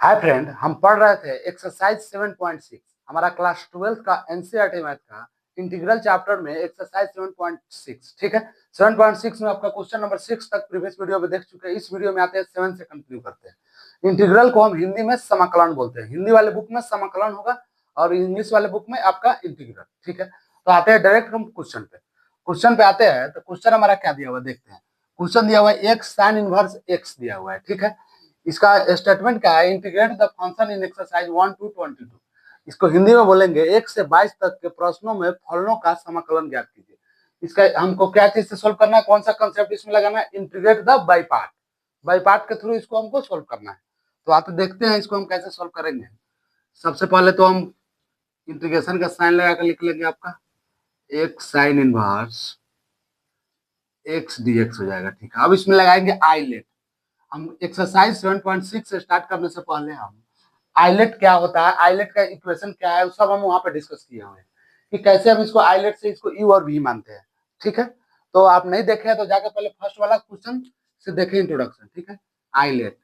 Hi friend, हम पढ़ रहे थे एक्सरसाइज 7.6 हमारा क्लास 12 का एनसीईआरटी मैथ का इंटीग्रल चैप्टर में एक्सरसाइज 7.6। ठीक है, 7.6 में आपका क्वेश्चन नंबर 6 तक प्रीवियस वीडियो में देख चुके हैं। इस वीडियो में आते हैं 7 से कंटिन्यू करते हैं। इंटीग्रल को हम हिंदी में समाकलन बोलते हैं। हिंदी वाले बुक में समाकलन होगा और इंग्लिश वाले बुक में आपका इंटीग्रल। ठीक है, तो आते हैं डायरेक्ट हम क्वेश्चन पे आते हैं। तो क्वेश्चन हमारा क्या दिया हुआ देखते हैं। क्वेश्चन दिया हुआ है एक्स साइन इनवर्स एक्स दिया हुआ है। ठीक है, इसका स्टेटमेंट क्या है, integrate the function in exercise 1 to 22। इसको हिंदी में बोलेंगे 1 से 22 तक के प्रश्नों में फलनों का समाकलन ज्ञात कीजिए। इसका हमको क्या चीज से सोल्व करना है, कौन सा कंसेप्ट इसमें लगाना है, इंटीग्रेट द बाई पार्ट के थ्रू इसको हमको सोल्व करना है। तो आप देखते हैं इसको हम कैसे सोल्व करेंगे। सबसे पहले तो हम इंटीग्रेशन का साइन लगा कर लिख लेंगे। आपका x sine inverse x dx हो जाएगा। ठीक है, अब इसमें लगाएंगे आईलेट। हम एक्सरसाइज 7.6 से स्टार्ट करने से पहले हम आइलेट क्या होता है, आइलेट का इक्वेशन क्या है, सब हम वहां पे डिस्कस किए हुए हैं कि कैसे हम इसको आइलेट से इसको यू और वी मानते हैं। ठीक है, तो आप नहीं देखे हैं तो जाकर पहले फर्स्ट वाला क्वेश्चन से देखें इंट्रोडक्शन। ठीक है, आइलेट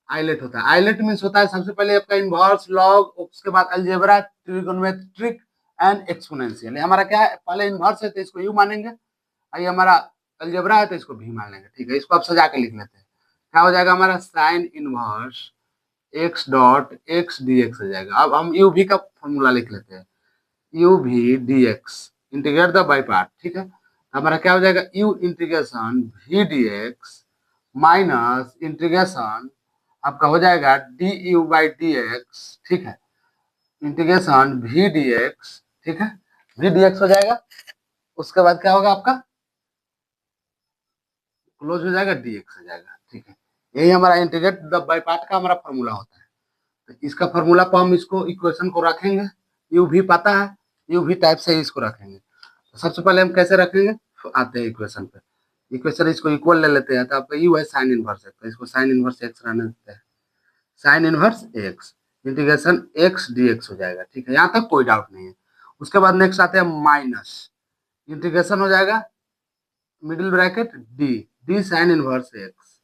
आइलेट होता है, आइलेट मीन्स होता है सबसे पहले आपका इनवर्स लॉग, उसके बाद अलजेब्रा, ट्रिगोनोमेट्रिक एंड एक्सपोनेंशियल। हमारा क्या है, पहले इनवर्स है तो इसको यू मानेंगे, ये हमारा अलजेब्रा है तो इसको भी मान लेंगे। ठीक है, इसको आप सजा के लिख लेते हैं। क्या हो जाएगा हमारा sine inverse x dot x D x हो जाएगा। अब हम यू भी का फॉर्मूला लिख लेते हैं, यू भी d x integrate the by part. ठीक है, हमारा क्या हो जाएगा, u integration v d x minus integration आपका हो जाएगा d u by d x. ठीक है, इंटीग्रेशन वी डी एक्स। ठीक है, वी डी एक्स हो जाएगा। उसके बाद क्या होगा आपका, क्लोज हो जाएगा, डीएक्स हो जाएगा। ठीक है, यही हमारा इंटीग्रेट द बाई पार्ट का हमारा फॉर्मूला होता है। तो इसका फॉर्मूला पर हम इसको इक्वेशन को रखेंगे, यू भी पता है, यू भी टाइप से इसको रखेंगे। तो सबसे पहले हम कैसे रखेंगे, तो आते हैं इक्वेशन पे। इक्वेशन इसको इक्वल ले लेते हैं। तो आपका यू है साइन इनवर्स एक्स, तो इसको साइन इनवर्स एक्स रहने देते हैं, sine inverse x integration x dx हो जाएगा। ठीक है, यहाँ तक कोई डाउट नहीं है। उसके बाद नेक्स्ट आते हैं माइनस इंटीग्रेशन हो जाएगा middle bracket D, D sign inverse x,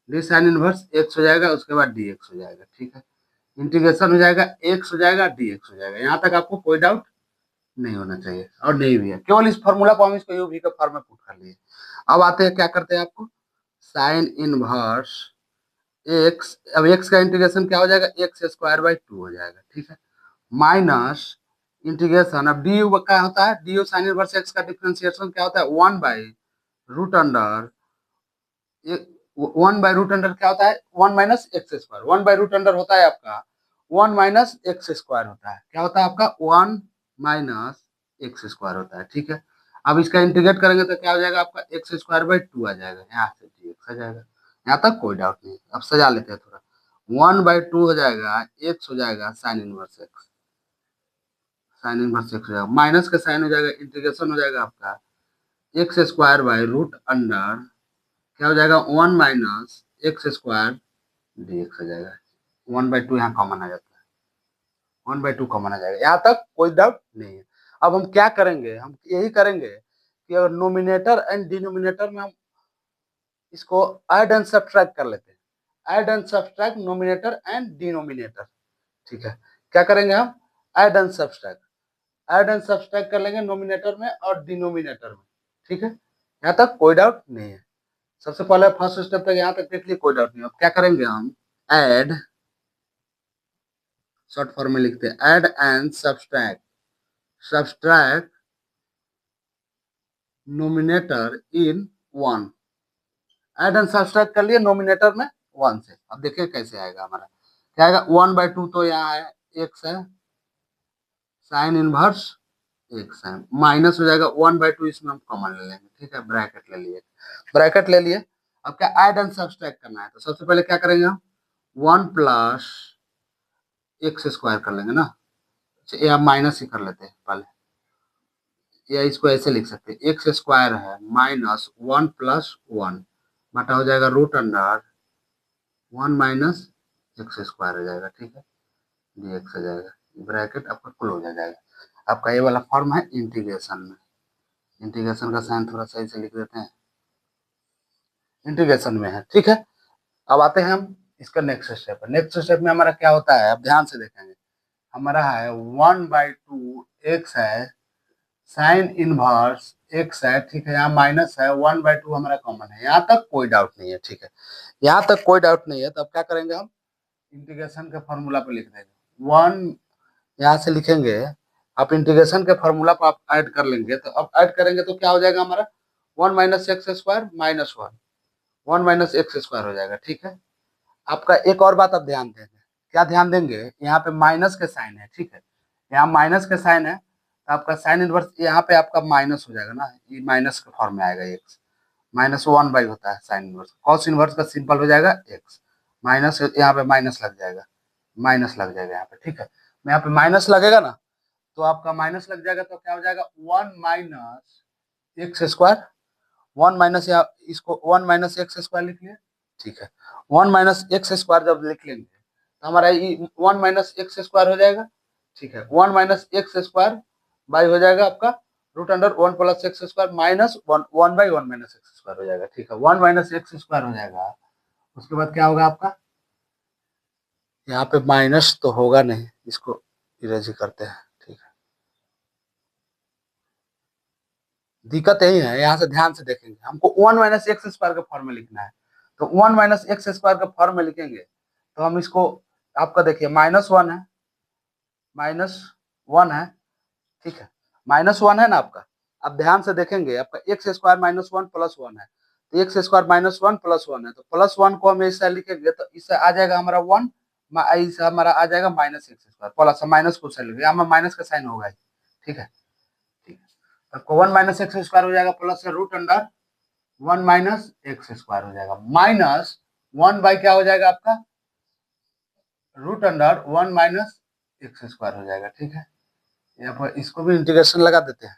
D sign inverse x हो जाएगा। उसके बाद डी एक्स हो जाएगा। ठीक है, इंटीग्रेशन हो जाएगा एक्स हो जाएगा डी एक्स हो जाएगा। यहाँ तक आपको कोई डाउट नहीं होना चाहिए और नहीं भी है, केवल इस फॉर्मूला को हम इसको यू भी का फॉर्म में पुट कर लिए। अब आते हैं क्या करते हैं, आपको साइन इनवर्स एक्स, अब एक्स का इंटीग्रेशन क्या हो जाएगा, एक्स स्क्वायर बाई 2 हो जाएगा। ठीक है, माइनस इंटीग्रेशन, अब डी यू क्या होता है, d u sine inverse x का डिफरेंशिएशन क्या होता है, 1 by root under, 1 by root under क्या होता है, 1 minus x square. 1 by root under होता है आपका 1 माइनस एक्स स्क्वायर होता है। क्या होता है आपका 1 माइनस एक्स स्क्वायर होता है। ठीक है, अब इसका इंटीग्रेट करेंगे तो क्या हो जाएगा आपका एक्स स्क्वायर बाई 2 आ जाएगा, यहाँ से dx आ जाएगा। यहाँ तक कोई डाउट नहीं। अब सजा लेते हैं थोड़ा, 1 बाई 2 हो जाएगा, एक्स हो जाएगा sign inverse x, sine inverse x हो जाएगा, माइनस का साइन हो जाएगा, इंटीग्रेशन हो जाएगा आपका x square by root under क्या हो जाएगा 1 माइनस एक्स स्क्वायर डीएक्स हो जाएगा। 1/2 यहाँ कॉमन आ जाता है, 1/2 कॉमन आ जाएगा। यहाँ तक कोई डाउट नहीं है। अब हम क्या करेंगे, हम यही करेंगे कि अगर नोमिनेटर एंड डिनोमिनेटर में हम इसको ऐड एंड सब्ट्रैक्ट कर लेते हैं, add and subtract nominator and denominator. ठीक है, क्या करेंगे हम, add and subtract, add and subtract कर लेंगे नोमिनेटर में और डिनोमिनेटर में। ठीक है, यहाँ तक कोई डाउट नहीं है। सबसे पहले फर्स्ट स्टेप तक यहाँ तक देख लिए, कोई डाउट नहीं। अब क्या करेंगे हम, ऐड, शॉर्ट फॉर्म में लिखते हैं add and subtract, subtract nominator in 1, add and subtract कर लिए नोमिनेटर में 1 से। अब देखिए कैसे आएगा हमारा, क्या आएगा 1/2 तो यहाँ है एक्स है, साइन इनवर्स एक्स है, माइनस हो जाएगा 1/2, इसमें हम कॉमन ले लेंगे। ठीक है, ब्रैकेट ले लिए, ब्रैकेट ले लिए। अब क्या ऐड एंड सब्सट्रैक्ट करना है, तो सबसे पहले क्या करेंगे हम 1 प्लस एक्स स्क्वायर कर लेंगे ना, या माइनस ही कर लेते हैं पहले, या इसको ऐसे लिख सकते हैं, एक्स स्क्वायर है माइनस 1 प्लस 1 बटा हो जाएगा root under 1 minus x square हो जाएगा। ठीक है, डीएक्स हो जाएगा, ब्रैकेट आपका क्लोज हो जाएगा। आपका ये वाला फॉर्म है इंटीग्रेशन में, इंटीग्रेशन का साइन थोड़ा सही से लिख देते हैं, इंटीग्रेशन में है। ठीक है, अब आते हैं हम इसका नेक्स्ट स्टेप है। नेक्स्ट स्टेप में हमारा क्या होता है, अब ध्यान से देखेंगे। हमारा है 1/2 x है, साइन इनवर्स x है, ठीक है। यहाँ माइनस है, 1/2 हमारा कॉमन है, यहाँ तक कोई डाउट नहीं है, ठीक है। यहाँ तक कोई डाउट नहीं है, तो अब क्या करेंगे हम, इंटीग्रेशन के फॉर्मूला पर लिख देंगे। 1 यहाँ से लिखेंगे, आप इंटीग्रेशन के फॉर्मूला पर आप ऐड कर लेंगे। तो अब ऐड करेंगे तो क्या हो जाएगा हमारा, 1 minus x square minus 1 minus x square हो जाएगा, ठीक है। आपका एक और बात आप ध्यान देंगे, क्या ध्यान देंगे, यहाँ पे माइनस के साइन है, ठीक है। यहाँ माइनस के साइन है, तो आपका साइन इनवर्स यहाँ पे आपका माइनस हो जाएगा ना, ये माइनस के फॉर्म में आएगा एक्स। -1/, होता है साइन इनवर्स, कॉस इनवर्स का सिंपल हो जाएगा एक्स, माइनस यहाँ पे माइनस लग जाएगा, माइनस लग जाएगा यहाँ पे, ठीक है। यहाँ पे माइनस लगेगा ना, तो आपका माइनस लग जाएगा, तो क्या हो जाएगा 1 माइनस एक्स स्क्वायर, 1 माइनस, या इसको 1 माइनस एक्स स्क्वायर लिख लिया, ठीक है। 1 माइनस एक्स स्क्वायर जब लिख लेंगे तो हमारा ये 1 माइनस एक्स स्क्वायर हो जाएगा, ठीक है। 1 माइनस एक्स स्क्वायर बाई हो जाएगा आपका root under 1 plus x square minus 1/1 minus x square हो जाएगा, ठीक है। 1 माइनस एक्स स्क्वायर हो जाएगा। उसके बाद क्या होगा आपका, यहाँ पे माइनस तो होगा नहीं, इसको इरेज करते हैं, ठीक है। दिक्कत यही है, यहाँ से ध्यान से देखेंगे, हमको 1 माइनस एक्स स्क्वायर का फॉर्म में लिखना है। तो 1 माइनस एक्स स्क्वायर का फॉर्म में लिखेंगे तो हम इसको, आपका देखिए -1 है, -1 है, ठीक है। -1 है ना आपका। अब ध्यान से देखेंगे, आपका एक्स स्क्वायर -1 प्लस 1 है, तो एक्स स्क्वायर -1 प्लस 1 है, तो प्लस 1 को हम इससे लिखेंगे तो इससे आ जाएगा हमारा 1, इससे हमारा आ जाएगा minus x square plus, minus को से लिखेंगे, यहाँ माइनस का साइन होगा, ठीक है। ठीक है, तो 1 माइनस एक्स स्क्वायर हो जाएगा plus root under 1 minus x square हो जाएगा, माइनस 1 बाई क्या हो जाएगा आपका, root under 1 minus x square हो जाएगा, ठीक है। यहाँ पर इसको भी इंटीग्रेशन लगा देते हैं,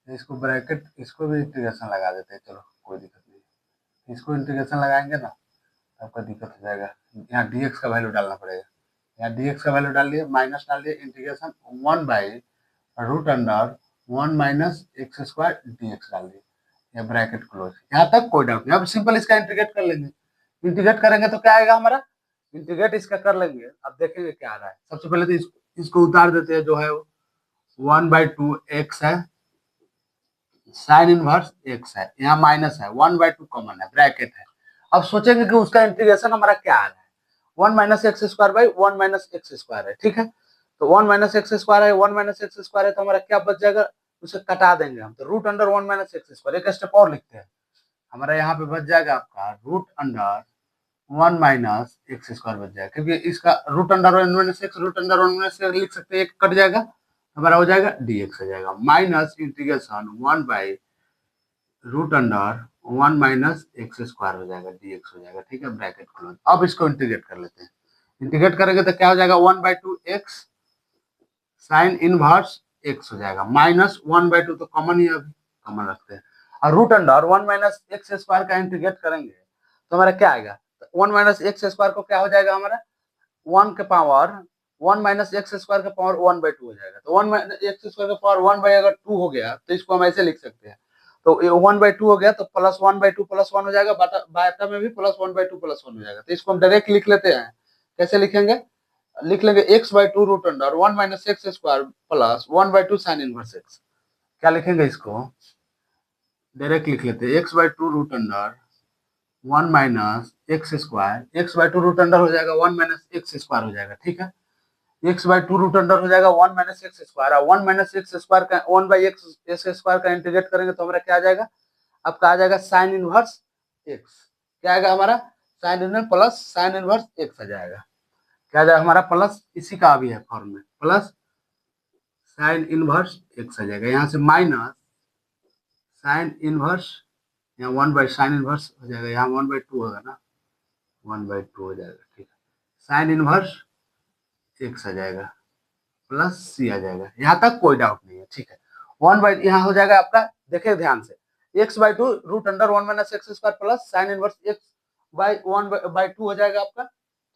इसको ब्रैकेट, इसको भी इंटीग्रेशन लगा देते हैं, चलो कोई दिक्कत नहीं। इसको इंटीग्रेशन लगाएंगे ना तो आपका दिक्कत हो जाएगा, यहाँ dx का वैल्यू डालना पड़ेगा। यहाँ dx का वैल्यू डाल दिए, माइनस डाल दिए, integration 1 by root under 1 minus x square dx डाल दिए, या ब्रैकेट क्लोज। यहाँ तक कोई डाउट नहीं। अब सिंपल इसका इंटीग्रेट कर लेंगे, इंटीग्रेट करेंगे तो क्या आएगा हमारा, इंटीग्रेट इसका कर लेंगे, अब देखेंगे क्या आ रहा है। सबसे पहले तो इसको उतार देते हैं, जो है 1/2 x है, साइन इनवर्स x है, यहाँ माइनस है, 1/2 कॉमन है, ब्रैकेट है। अब सोचेंगे कि उसका इंटीग्रेशन हमारा क्या आ रहा है, 1 minus x square by 1 minus x square है, ठीक है। तो 1 माइनस एक्स स्क्वायर है, 1 माइनस एक्स स्क्वायर है, तो हमारा क्या बच जाएगा, उसे कटा देंगे हम, तो root under 1 minus x square, एक स्टेप और लिखते हैं। हमारा यहाँ पे बच जाएगा आपका root under 1 minus x square बच जाएगा, क्योंकि इसका root under 1 minus x, root under 1 minus x लिख सकते हैं, एक कट जाएगा, हमारा हो जाएगा dx हो जाएगा, minus integration 1 by root under 1 minus x square हो जाएगा, dx हो जाएगा, ठीक है, ब्रैकेट क्लोज। अब इसको इंटीग्रेट कर लेते हैं, इंटीग्रेट करेंगे तो क्या हो जाएगा 1/2 x साइन इनवर्स x हो जाएगा, माइनस 1/2 तो कॉमन ही है, अभी कॉमन रखते हैं, और root under 1 minus x square का इंटीग्रेट करेंगे तो हमारा क्या आएगा, 1 माइनस एक्स स्क्वायर को क्या हो जाएगा हमारा 1 के पावर 1 माइनस एक्स स्क्वायर का पावर 1/2 हो जाएगा, तो 1 माइनस एक्स स्क्वायर का पावर 1 बाई अगर 2 हो गया तो इसको हम ऐसे लिख सकते हैं, तो 1/2 हो गया तो प्लस 1/2 प्लस 1 हो जाएगा, बाटा में भी प्लस 1/2 प्लस 1 हो जाएगा, तो इसको हम डायरेक्ट लिख लेते हैं। कैसे लिखेंगे, लिख लेंगे x/2 root under 1 minus x square plus 1/2 sine inverse x. क्या लिखेंगे, इसको डायरेक्ट लिख लेते हैं, x/2 root under 1 minus x square, x/2 root under हो जाएगा 1 माइनस एक्स स्क्वायर हो जाएगा, ठीक है। x/2 रूट अंडर हो जाएगा 1 माइनस एक्स स्क्वायर, और 1 माइनस एक्स स्क्वायर का 1/x स्क्वायर का इंटीग्रेट करेंगे तो हमारा क्या आ जाएगा, आपका आ जाएगा साइन इनवर्स एक्स। क्या आएगा हमारा, sine inverse plus sine inverse x आ जाएगा, क्या आ जाएगा हमारा प्लस, इसी का भी है फॉर्म में, प्लस साइन इनवर्स एक्स आ जाएगा, यहाँ से माइनस साइन इनवर्स, यहाँ 1 बाई साइन इनवर्स हो जाएगा, यहाँ 1/2 होगा ना, 1/2 हो जाएगा, ठीक है। साइन इनवर्स एक्स आ जाएगा प्लस सी आ जाएगा, यहाँ तक कोई डाउट नहीं है, ठीक है। 1 बाई यहाँ हो जाएगा आपका, देखिए ध्यान से, x/2 root under 1 minus x square plus sine inverse x by 1/2 हो जाएगा आपका,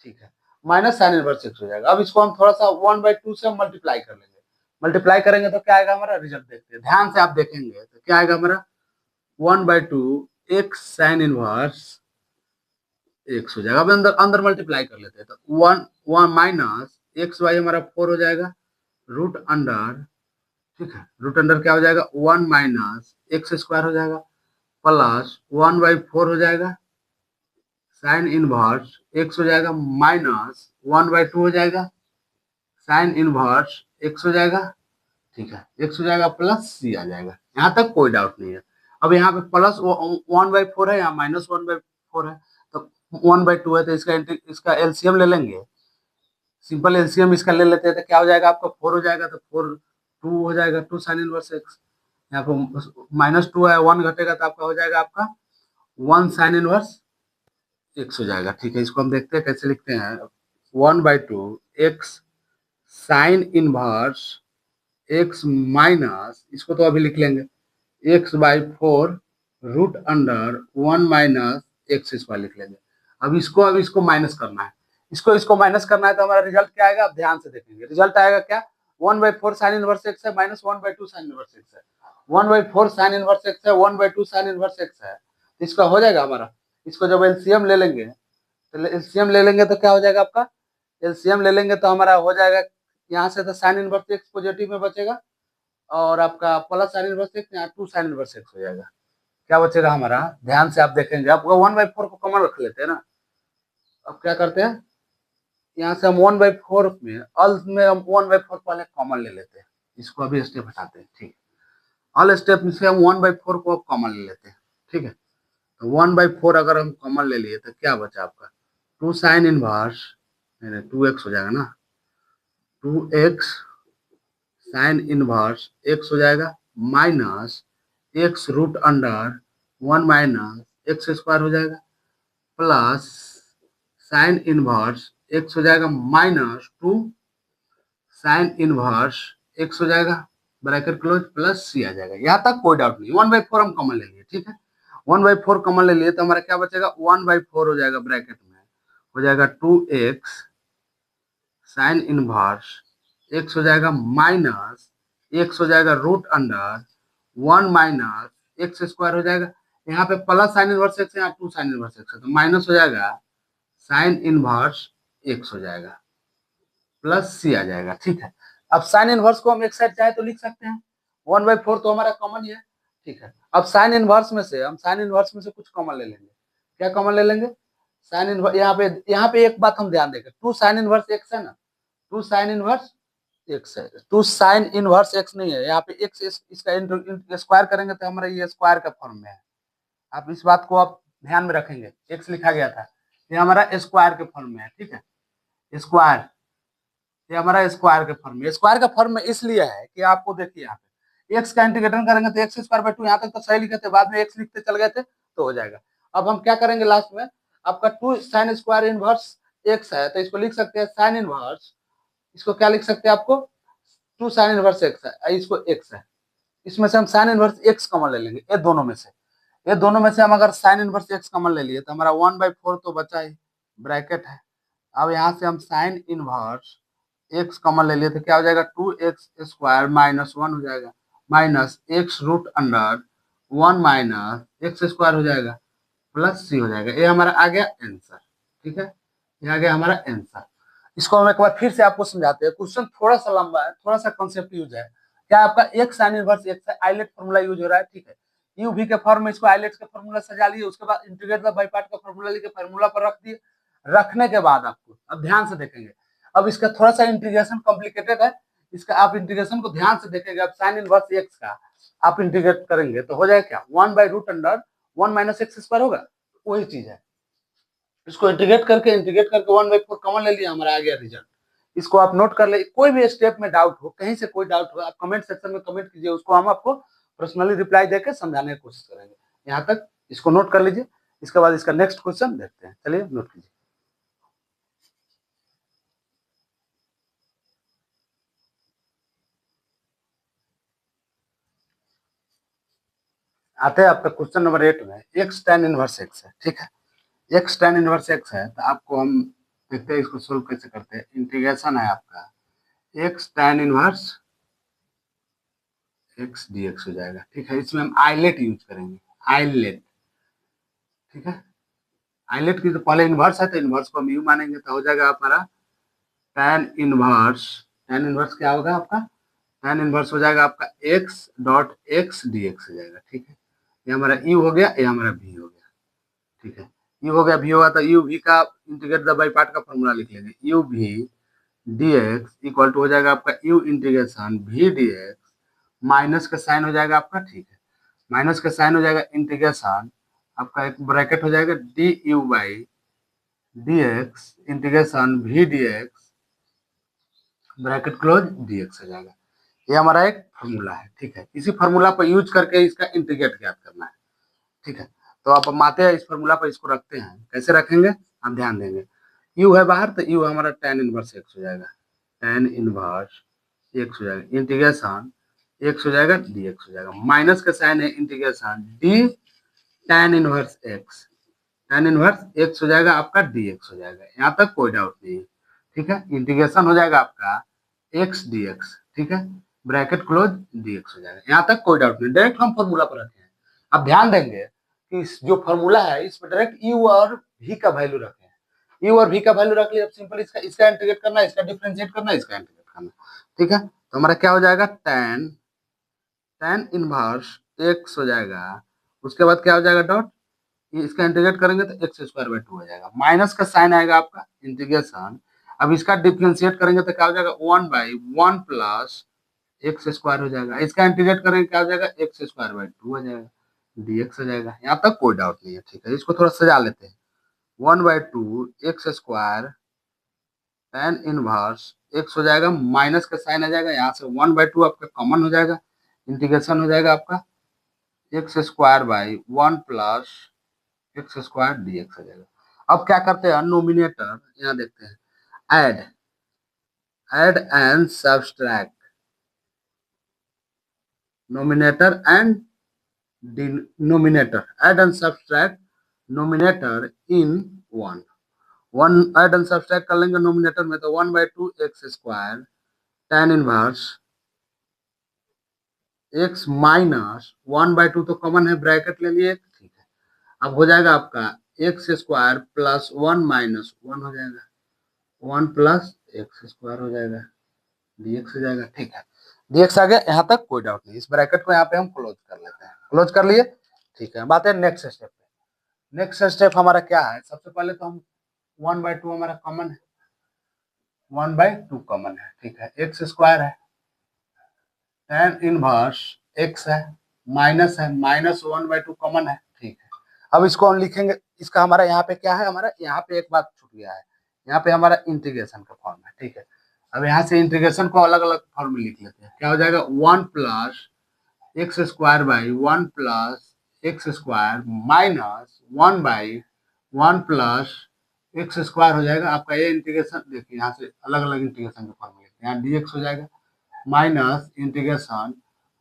ठीक है, माइनस साइन इनवर्स एक्स हो जाएगा। अब इसको हम थोड़ा सा 1/2 से मल्टीप्लाई कर लेंगे, मल्टीप्लाई करेंगे तो क्या आएगा हमारा, रिजल्ट देखते हैं, ध्यान से आप देखेंगे तो क्या आएगा हमारा 1/2 एक्स साइन इनवर्स एक्स हो जाएगा। अब अंदर अंदर मल्टीप्लाई कर लेते हैं, तो one one minus x y हमारा 4 हो जाएगा, रूट अंडर, ठीक है, रूट अंडर क्या हो जाएगा, 1 माइनस एक्स स्क्वायर हो जाएगा, प्लस 1/4 हो जाएगा, साइन इनवर्स एक्स हो जाएगा, माइनस 1/2 हो जाएगा, साइन इनवर्स एक्स हो जाएगा, ठीक है, एक्स हो जाएगा, प्लस सी आ जाएगा। यहाँ तक कोई डाउट नहीं है। अब यहाँ पे प्लस 1/4 है, यहाँ माइनस 1/4 है, तो 1/2 है, तो इसका एलसीएम ले लेंगे। सिंपल एलसीएम इसका ले लेते हैं, तो क्या हो जाएगा आपका, 4 हो जाएगा, तो 4 2 हो जाएगा, 2 साइन इनवर्स एक्स। यहाँ पे -2 है, 1 घटेगा तो आपका हो जाएगा आपका 1 साइन इनवर्स एक्स हो जाएगा। ठीक है, इसको हम देखते हैं कैसे लिखते हैं। 1/2 x sine inverse x minus, इसको तो अभी लिख लेंगे, x/4 root under 1 minus x square लिख लेंगे। अब इसको माइनस करना है, इसको माइनस करना है, तो हमारा रिजल्ट क्या आएगा, आप ध्यान से देखेंगे। रिजल्ट आएगा क्या, 1/4 साइन इनवर्स एक्स है, माइनस 1/2 साइन इनवर्स एक्स है, 1/4 साइन इनवर्स एक्स है, 1/2 साइन इनवर्स एक्स है, तो इसका हो जाएगा हमारा। इसको जब एलसीएम ले लेंगे, तो एलसीएम ले लेंगे तो क्या हो जाएगा आपका, एलसीएम ले लेंगे तो हमारा हो जाएगा, यहाँ से तो साइन इनवर्स एक्स पॉजिटिव में बचेगा, और आपका प्लस साइन इनवर्स एक्स, यहाँ 2 साइन इनवर्स एक्स हो जाएगा। क्या बचेगा हमारा, ध्यान से आप देखेंगे, आपका 1/4 को कॉमन रख लेते हैं ना। अब क्या करते हैं, यहाँ से हम 1/4 में अल में हम 1/4 पहले कॉमन ले लेते हैं, इसको अभी स्टेप हटाते हैं, ठीक है। ऑल स्टेप से हम 1/4 को कॉमन ले लेते हैं, ठीक है। तो 1/4 अगर हम कॉमन ले लिए तो क्या बचा आपका, 2 साइन इनवर्स, नहीं 2x हो जाएगा ना, 2x साइन इनवर्स एक्स हो जाएगा, minus x root under 1 minus x square हो जाएगा, प्लस साइन इनवर्स एक्स हो जाएगा, -2 साइन इनवर्स एक्स हो जाएगा, ब्रैकेट क्लोज, प्लस सी आ जाएगा। यहाँ तक कोई डाउट नहीं। 1/4 हम कॉमन ले लिए, ठीक है, 1/4 कॉमन ले लिए तो हमारा क्या बचेगा, 1/4 हो जाएगा, ब्रैकेट में हो जाएगा 2x साइन इनवर्स एक्स हो जाएगा, माइनस एक्स हो जाएगा, root under 1 minus x square हो जाएगा। यहाँ पे प्लस साइन इनवर्स एक्स है, यहाँ 2 साइन इनवर्स एक्स है, तो माइनस हो जाएगा, साइन इनवर्स एक्स हो जाएगा, प्लस सी आ जाएगा, ठीक है। अब साइन इनवर्स को हम एक साइड चाहे तो लिख सकते हैं, 1/4 तो हमारा कॉमन ही है, ठीक है। अब साइन इनवर्स में से हम साइन इनवर्स में से कुछ कॉमन ले लेंगे। क्या कॉमन ले लेंगे, साइन इनवर्स, यहाँ पे एक बात हम ध्यान देंगे, 2 साइन इनवर्स एक्स है ना, 2 साइन इनवर्स एक्स है, 2 साइन इनवर्स एक्स नहीं है, यहाँ पे एक्स इसका स्क्वायर करेंगे तो हमारा ये स्क्वायर का फॉर्म में है। आप इस बात को आप ध्यान में रखेंगे, एक्स लिखा गया था, ये हमारा स्क्वायर के फॉर्म में है, ठीक है, स्क्वायर, ये हमारा स्क्वायर के फॉर्म में, स्क्वायर का फॉर्म में इसलिए है कि आपको देखिए, यहाँ पे एक्स का इंटीग्रेशन करेंगे तो x² 2, यहाँ तक तो सही लिखे थे, बाद में एक्स लिखते चल गए थे तो हो जाएगा। अब हम क्या करेंगे लास्ट में, आपका 2 साइन स्क्वायर इनवर्स एक्स है, तो इसको लिख सकते हैं साइन इनवर्स, इसको क्या लिख सकते हैं आपको, 2 साइन इनवर्स एक्स है, इसको एक्स है, इसमें से हम साइन इनवर्स एक्स कॉमन ले लेंगे, ये दोनों में से, ये दोनों में से हम अगर साइन इनवर्स एक्स कॉमन ले लिए तो हमारा 1/4 तो बचा ही, ब्रैकेट है। अब यहाँ से हम साइन इनवर्स एक्स कॉमन ले लिए तो क्या हो जाएगा, 2x² -1 हो जाएगा, minus x root under 1 minus x square हो जाएगा, प्लस सी हो जाएगा। ये हमारा आ गया आंसर, ठीक है, ये आ गया हमारा आंसर। इसको हम एक बार फिर से आपको समझाते हैं, क्वेश्चन थोड़ा सा लंबा है, थोड़ा सा कॉन्सेप्ट यूज है। क्या आपका एक साइन इनवर्स एक्स है, आइलेट फॉर्मूला यूज हो रहा है, ठीक है, यू भी के फॉर्म में इसको आइलेट के फॉर्मूला सजा लिए, उसके बाद इंटीग्रेट बाय पार्ट का फॉर्मूला लेके फॉर्मूला पर रख दिए। रखने के बाद आपको अब ध्यान से देखेंगे, अब इसका थोड़ा सा इंटीग्रेशन कॉम्प्लिकेटेड है, इसका आप इंटीग्रेशन को ध्यान से देखेंगे। अब साइन इनवर्स एक्स का आप इंटीग्रेट करेंगे तो हो जाएगा क्या, 1/√1 माइनस एक्स स्क्वायर होगा, वही चीज है। इसको इंटीग्रेट करके 1/4 कॉमन ले लिया, हमारा आ गया रिजल्ट। इसको आप नोट कर ले, कोई भी स्टेप में डाउट हो, कहीं से कोई डाउट हो, आप कमेंट सेक्शन में कमेंट कीजिए, उसको हम आपको पर्सनली रिप्लाई देकर समझाने की कोशिश करेंगे। यहाँ तक इसको नोट कर लीजिए, इसके बाद इसका नेक्स्ट क्वेश्चन देखते हैं, चलिए नोट कीजिए। आते हैं आपका क्वेश्चन नंबर 8 में, एक्स tan इनवर्स एक्स है, ठीक है, एक्स tan इनवर्स एक्स है, तो आपको हम देखते हैं इसको सोल्व कैसे करते हैं। इंटीग्रेशन है आपका x tan inverse x dx हो जाएगा, ठीक है, इसमें हम आइलेट यूज करेंगे, आइलेट, ठीक है, आइलेट की तो पहले इनवर्स है तो इनवर्स को हम यू मानेंगे, तो हो जाएगा हमारा tan इनवर्स। tan इनवर्स क्या होगा आपका, tan इनवर्स हो जाएगा आपका x डॉट x dx हो जाएगा। ठीक है, ये हमारा u हो गया, ये हमारा v हो गया। ठीक है, u हो गया, v होगा, तो u v का इंटीग्रेट द बाई पार्ट का फॉर्मूला लिख लेंगे, u v dx equal to हो जाएगा आपका u integration v dx, minus का साइन हो जाएगा आपका। ठीक है, माइनस का साइन हो जाएगा इंटीग्रेशन आपका, एक ब्रैकेट हो जाएगा d u by d x integration v d x bracket close d x हो जाएगा। ये हमारा एक फॉर्मूला है। ठीक है, इसी फॉर्मूला पर यूज करके इसका इंटीग्रेट ज्ञात करना है। ठीक है, तो आप हम आते हैं इस फॉर्मूला पर, इसको रखते हैं। कैसे रखेंगे हम ध्यान देंगे, यू है बाहर तो यू हमारा tan इनवर्स एक्स हो जाएगा, tan इनवर्स एक्स हो जाएगा इंटीग्रेशन एक्स हो जाएगा डी एक्स हो जाएगा, माइनस का साइन है integration D tan inverse x, tan inverse x हो जाएगा आपका डी एक्स हो जाएगा। यहाँ तक कोई डाउट नहीं है। ठीक है, इंटीग्रेशन हो जाएगा आपका एक्स डी एक्स। ठीक है, ब्रैकेट क्लोज डी एक्स हो जाएगा। यहाँ तक कोई डाउट नहीं, डायरेक्ट हम फॉर्मूला पर रखे हैं। अब ध्यान देंगे कि इस जो फॉर्मूला है इसमें डायरेक्ट यू और भी का वैल्यू रखे हैं। यू और भी का वैल्यू रख लिया, अब सिंपल इसका इसका इंटीग्रेट करना है, इसका डिफरेंशिएट करना है, इसका इंटीग्रेट करना है। ठीक है, तो हमारा क्या हो जाएगा, tan इनवर्स एक्स हो जाएगा, उसके बाद क्या हो जाएगा डॉट, इसका इंटीग्रेट करेंगे तो एक्स स्क्वायर बाई 2 हो जाएगा, माइनस का साइन आएगा आपका इंटीग्रेशन। अब इसका डिफरेंशिएट करेंगे तो क्या हो जाएगा 1/1 प्लस एक्स स्क्वायर हो जाएगा, इसका इंटीग्रेट करेंगे क्या हो जाएगा एक्स स्क्वायर बाई 2 हो जाएगा, dx हो जाएगा। यहाँ तक कोई डाउट नहीं है। ठीक है, इसको थोड़ा सजा लेते हैं, 1/2 x square tan inverse x हो जाएगा, माइनस का साइन आ जाएगा, यहाँ से 1/2 आपका कॉमन हो जाएगा, इंटीग्रेशन हो जाएगा आपका x square by 1 plus x square dx हो जाएगा। अब क्या करते हैं, नोमिनेटर यहाँ देखते हैं, add and subtract nominator and denominator, add and subtract nominator in one, one add and subtract कर लेंगे नोमिनेटर में, तो 1/2 x square tan inverse x minus 1/2 तो कॉमन है, ब्रैकेट ले लिए। ठीक है, अब हो जाएगा आपका एक्स स्क्वायर प्लस 1 माइनस 1 हो जाएगा, 1 प्लस एक्स स्क्वायर हो जाएगा, dx हो जाएगा। ठीक है, dx आ गया, यहाँ तक कोई डाउट नहीं। इस ब्रैकेट को यहाँ पे हम क्लोज कर लेते हैं, क्लोज कर लिए। ठीक है, बात है नेक्स्ट स्टेप पे। नेक्स्ट स्टेप हमारा क्या है, सबसे पहले तो हम 1/2 हमारा कॉमन है, 1/2 कॉमन है। ठीक है, एक्स स्क्वायर है, tan इनवर्स एक्स है, माइनस है, माइनस 1/2 कॉमन है। ठीक है, अब इसको हम लिखेंगे, इसका हमारा यहाँ पे क्या है, हमारा यहाँ पे एक बात छूट गया है, यहाँ पे हमारा इंटीग्रेशन का फॉर्म है। ठीक है, अब यहाँ से इंटीग्रेशन को अलग अलग फॉर्म में लिख लेते हैं। क्या हो जाएगा 1 plus x square by 1 plus x square minus 1/1 plus x square हो जाएगा आपका। ये इंटीग्रेशन देखिए, यहाँ से अलग अलग इंटीग्रेशन के फॉर्म में लिखते हैं, यहाँ dx हो जाएगा minus integration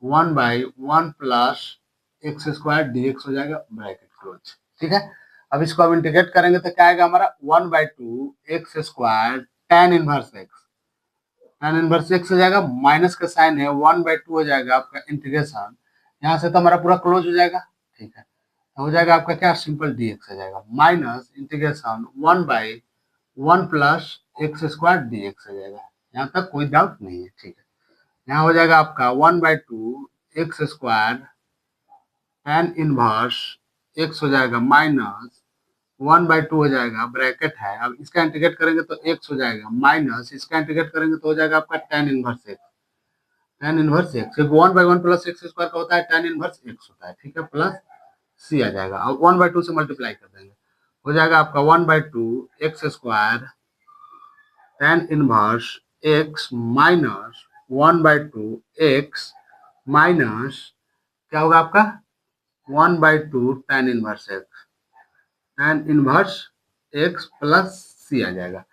1/1 plus x square dx हो जाएगा, ब्रैकेट क्लोज। ठीक है, अब इसको अब इंटीग्रेट करेंगे तो क्या आएगा हमारा 1/2 x square tan inverse x, tan inverse x हो जाएगा, माइनस का साइन है 1/2 हो जाएगा आपका इंटीग्रेशन, यहाँ से तो हमारा पूरा क्लोज हो जाएगा। ठीक है, तो हो जाएगा आपका क्या, सिंपल dx हो जाएगा minus integration 1/1 plus x square dx हो जाएगा। यहाँ तक कोई डाउट नहीं है। ठीक है, यहाँ हो जाएगा आपका 1/2 x square tan inverse x हो जाएगा माइनस 1/2 हो जाएगा, ब्रैकेट है, अब इसका इंटीग्रेट करेंगे तो x हो जाएगा माइनस, इसका इंटीग्रेट करेंगे तो हो जाएगा आपका tan inverse x, tan inverse x 1/1 plus x square का होता है tan इनवर्स एक्स होता है। ठीक है, प्लस c आ जाएगा, अब 1/2 से मल्टीप्लाई कर देंगे, हो जाएगा आपका 1/2 x square tan inverse x minus 1/2 x minus क्या होगा आपका 1/2 tan inverse x, tan inverse x plus C आ जाएगा।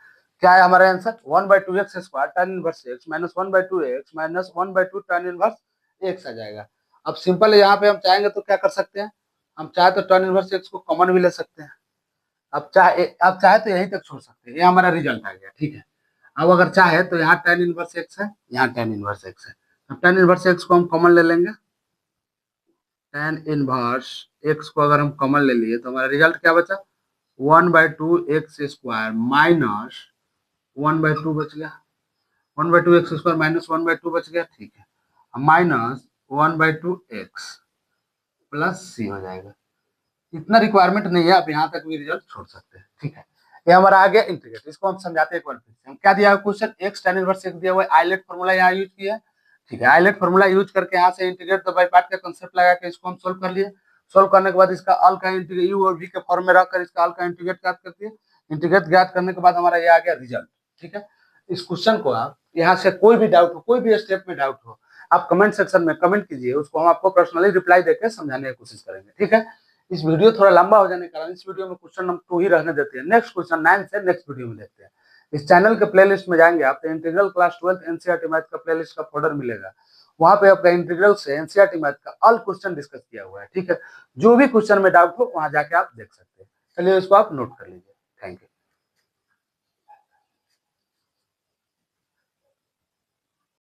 क्या है हमारा answer 1/2 x square tan inverse x minus 1/2 x minus 1/2 tan inverse x आ जाएगा। अब सिंपल यहाँ पे हम चाहेंगे तो क्या कर सकते हैं, हम चाहे तो tan इनवर्स एक्स को कॉमन भी ले सकते हैं, अब चाहे तो यहीं तक छोड़ सकते हैं, ये हमारा रिजल्ट आ गया। ठीक है, अब अगर चाहे तो यहाँ tan इनवर्स एक्स है, यहाँ tan इनवर्स एक्स है, अब tan इनवर्स एक्स को हम कॉमन ले लेंगे, tan इनवर्स एक्स को अगर हम कॉमन ले लिए तो हमारा रिजल्ट क्या बचा 1/2 x² माइनस 1/2 बच गया, 1/2 x² माइनस 1/2 बच गया, ठीक है, माइनस 1/2 x प्लस सी हो जाएगा। इतना रिक्वायरमेंट नहीं है, आप यहाँ तक भी रिजल्ट छोड़ सकते हैं, ठीक है। ये हमारा आ गया इंटीग्रेट, इसको हम समझाते हैं एक बार फिर से। क्या दिया question, x tan inverse x दिया हुआ है, आइलेट फॉर्मूला यहाँ यूज किया है, ठीक है। आइलेट फॉर्मूला यूज करके यहाँ से इंटीग्रेट द बाय पार्ट का कांसेप्ट लगा के इसको हम सोल्व कर लिए। सोल्व करने के बाद इसका अल का इंटीग्रेट u और v के फॉर्म में रखकर इसका अल का इंटीग्रेट ज्ञात कर दिए। इंटीग्रेट ज्ञात करने के बाद हमारा ये आ गया रिजल्ट, ठीक है। इस क्वेश्चन को आप यहाँ से कोई भी डाउट हो, कोई भी स्टेप में डाउट हो, आप कमेंट सेक्शन में कमेंट कीजिए, उसको हम आपको पर्सनली रिप्लाई देकर समझाने की कोशिश करेंगे, ठीक है। इस वीडियो थोड़ा लंबा हो जाने के कारण इस वीडियो में क्वेश्चन नंबर 2 ही रहने देते हैं। नेक्स्ट क्वेश्चन 9 से नेक्स्ट वीडियो में देखते हैं। इस चैनल के प्लेलिस्ट में जाएंगे आप, तो इंटीग्रल क्लास 12 एनसीईआरटी मैथ का प्लेलिस्ट का फोल्डर मिलेगा, वहां पे आपका इंटीग्रल से एनसीईआरटी मैथ का ऑल क्वेश्चन डिस्कस किया हुआ है, ठीक है। जो भी क्वेश्चन में डाउट हो वहां जाके आप देख सकते हैं। चलिए इसको आप नोट कर लीजिए।